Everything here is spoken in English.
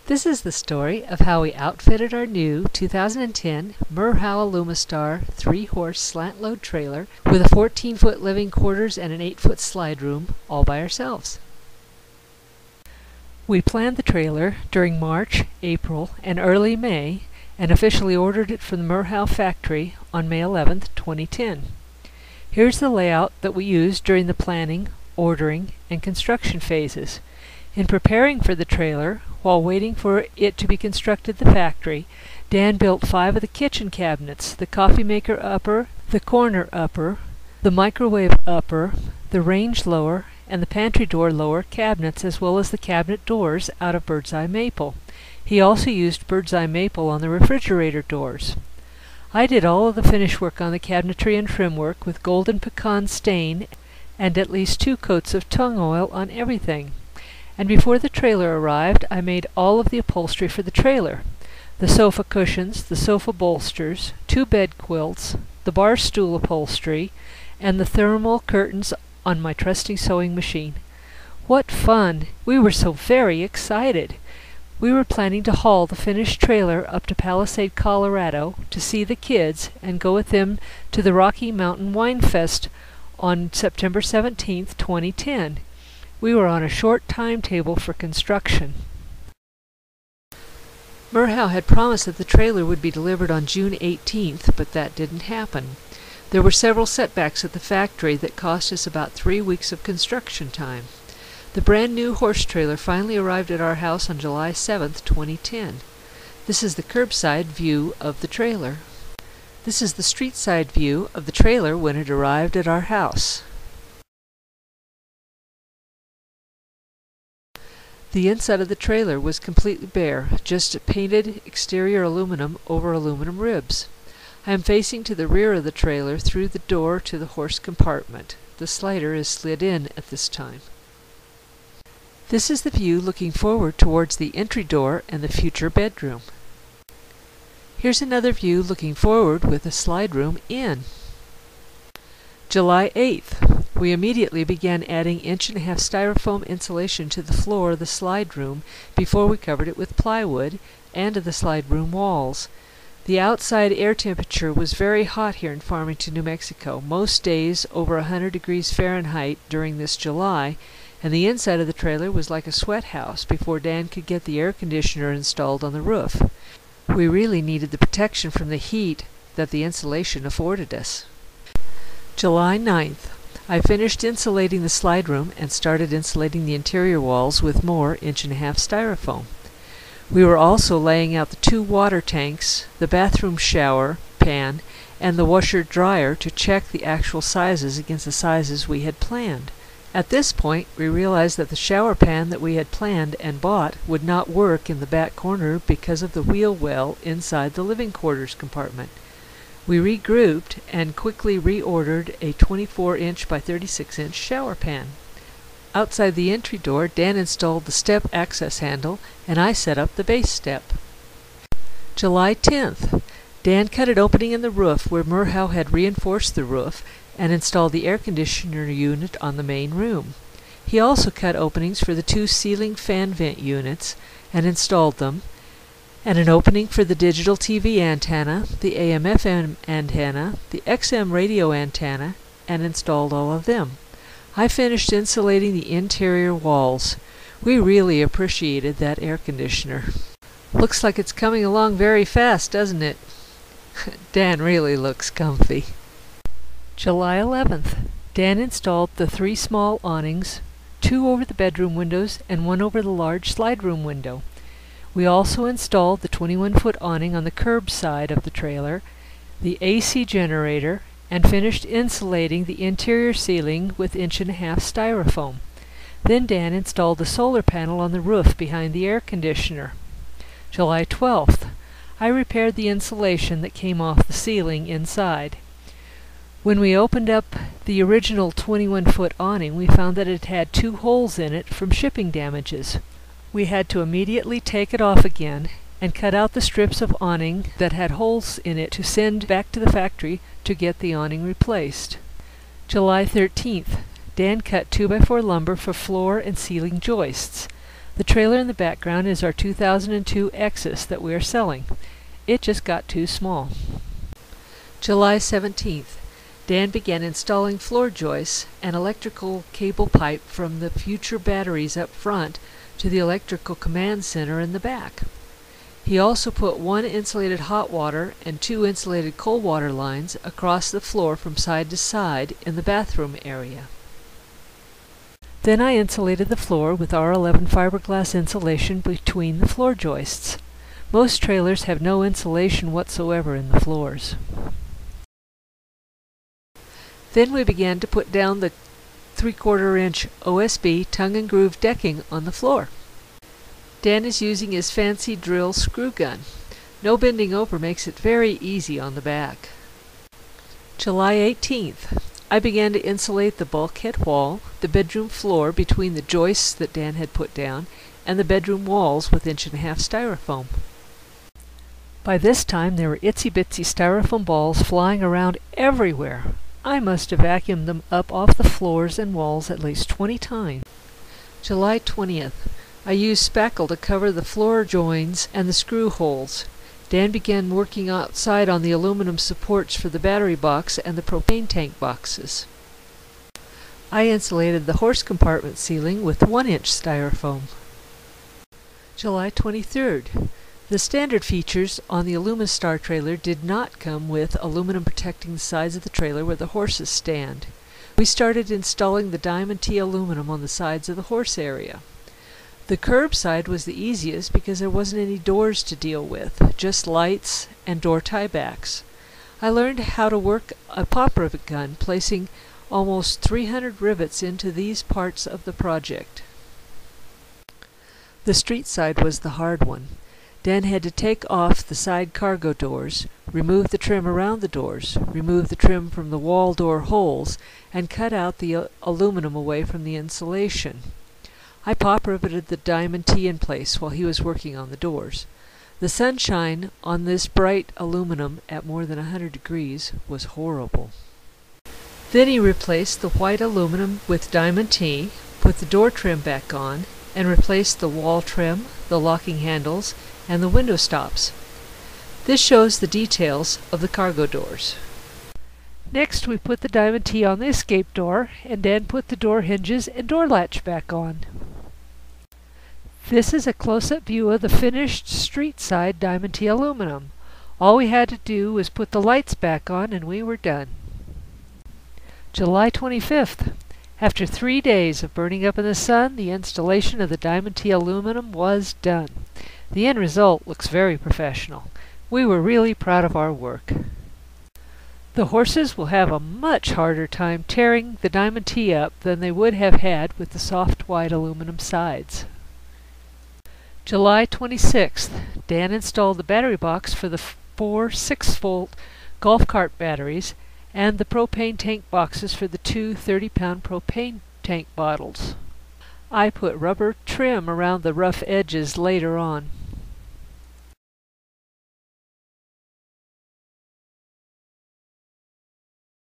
This is the story of how we outfitted our new 2010 MerhowAlumaStar 3-horse slant-load trailer with a 14-foot living quarters and an 8-foot slide room all by ourselves. We planned the trailer during March, April, and early May and officially ordered it from the Merhow factory on May 11, 2010. Here's the layout that we used during the planning, ordering, and construction phases. In preparing for the trailer, while waiting for it to be constructed at the factory, Dan built 5 of the kitchen cabinets: the coffee maker upper, the corner upper, the microwave upper, the range lower, and the pantry door lower cabinets, as well as the cabinet doors out of bird's eye maple. He also used bird's eye maple on the refrigerator doors. I did all of the finish work on the cabinetry and trim work with golden pecan stain and at least 2 coats of tung oil on everything. And before the trailer arrived, I made all of the upholstery for the trailer: the sofa cushions, the sofa bolsters, 2 bed quilts, the bar stool upholstery, and the thermal curtains on my trusty sewing machine. What fun! We were so very excited. We were planning to haul the finished trailer up to Palisade, Colorado to see the kids and go with them to the Rocky Mountain Wine Fest on September 17, 2010. We were on a short timetable for construction. Merhow had promised that the trailer would be delivered on June 18th, but that didn't happen. There were several setbacks at the factory that cost us about 3 weeks of construction time. The brand new horse trailer finally arrived at our house on July 7th, 2010. This is the curbside view of the trailer. This is the street side view of the trailer when it arrived at our house. The inside of the trailer was completely bare, just painted exterior aluminum over aluminum ribs. I am facing to the rear of the trailer through the door to the horse compartment. The slider is slid in at this time. This is the view looking forward towards the entry door and the future bedroom. Here's another view looking forward with the slide room in. July 8th. We immediately began adding 1.5" styrofoam insulation to the floor of the slide room before we covered it with plywood and to the slide room walls. The outside air temperature was very hot here in Farmington, New Mexico, most days over 100 degrees Fahrenheit during this July, and the inside of the trailer was like a sweat house before Dan could get the air conditioner installed on the roof. We really needed the protection from the heat that the insulation afforded us. July 9th. I finished insulating the slide room and started insulating the interior walls with more 1.5" styrofoam. We were also laying out the 2 water tanks, the bathroom shower pan, and the washer-dryer to check the actual sizes against the sizes we had planned. At this point, we realized that the shower pan that we had planned and bought would not work in the back corner because of the wheel well inside the living quarters compartment. We regrouped and quickly reordered a 24-inch by 36-inch shower pan. Outside the entry door, Dan installed the step access handle, and I set up the base step. July 10th. Dan cut an opening in the roof where Merhow had reinforced the roof and installed the air conditioner unit on the main room. He also cut openings for the 2 ceiling fan vent units and installed them, and an opening for the digital TV antenna, the AM/FM antenna, the XM radio antenna, and installed all of them. I finished insulating the interior walls. We really appreciated that air conditioner. Looks like it's coming along very fast, doesn't it? Dan really looks comfy. July 11th. Dan installed the 3 small awnings, 2 over the bedroom windows and 1 over the large slide room window. We also installed the 21-foot awning on the curb side of the trailer, the AC generator, and finished insulating the interior ceiling with 1.5" styrofoam. Then Dan installed the solar panel on the roof behind the air conditioner. July 12th. I repaired the insulation that came off the ceiling inside. When we opened up the original 21-foot awning, we found that it had 2 holes in it from shipping damages. We had to immediately take it off again and cut out the strips of awning that had holes in it to send back to the factory to get the awning replaced. July 13th. Dan cut 2x4 lumber for floor and ceiling joists. The trailer in the background is our 2002 Exus that we are selling. It just got too small. July 17th. Dan began installing floor joists and electrical cable pipe from the future batteries up front to the electrical command center in the back. He also put 1 insulated hot water and 2 insulated cold water lines across the floor from side to side in the bathroom area. Then I insulated the floor with R11 fiberglass insulation between the floor joists. Most trailers have no insulation whatsoever in the floors. Then we began to put down the 3/4 inch OSB tongue and groove decking on the floor. Dan is using his fancy drill screw gun. No bending over makes it very easy on the back. July 18th. I began to insulate the bulkhead wall, the bedroom floor between the joists that Dan had put down, and the bedroom walls with 1.5-inch styrofoam. By this time there were itsy-bitsy styrofoam balls flying around everywhere. I must have vacuumed them up off the floors and walls at least 20 times. July 20th. I used spackle to cover the floor joins and the screw holes. Dan began working outside on the aluminum supports for the battery box and the propane tank boxes. I insulated the horse compartment ceiling with 1-inch styrofoam. July 23rd. The standard features on the AlumaStar trailer did not come with aluminum protecting the sides of the trailer where the horses stand. We started installing the Diamond T aluminum on the sides of the horse area. The curb side was the easiest because there wasn't any doors to deal with, just lights and door tiebacks. I learned how to work a pop rivet gun, placing almost 300 rivets into these parts of the project. The street side was the hard one. Dan had to take off the side cargo doors, remove the trim around the doors, remove the trim from the wall door holes, and cut out the aluminum away from the insulation. I pop riveted the Diamond T in place while he was working on the doors. The sunshine on this bright aluminum at more than 100 degrees was horrible. Then he replaced the white aluminum with Diamond T, put the door trim back on, and replaced the wall trim, the locking handles, and the window stops. This shows the details of the cargo doors. Next we put the Diamond T on the escape door, and Dan put the door hinges and door latch back on. This is a close-up view of the finished street side Diamond T aluminum. All we had to do was put the lights back on and we were done. July 25th. After 3 days of burning up in the sun, the installation of the Diamond T aluminum was done. The end result looks very professional. We were really proud of our work. The horses will have a much harder time tearing the Diamond T up than they would have had with the soft white aluminum sides. July 26th. Dan installed the battery box for the 4 6-volt golf cart batteries and the propane tank boxes for the 2 30-pound propane tank bottles. I put rubber trim around the rough edges later on.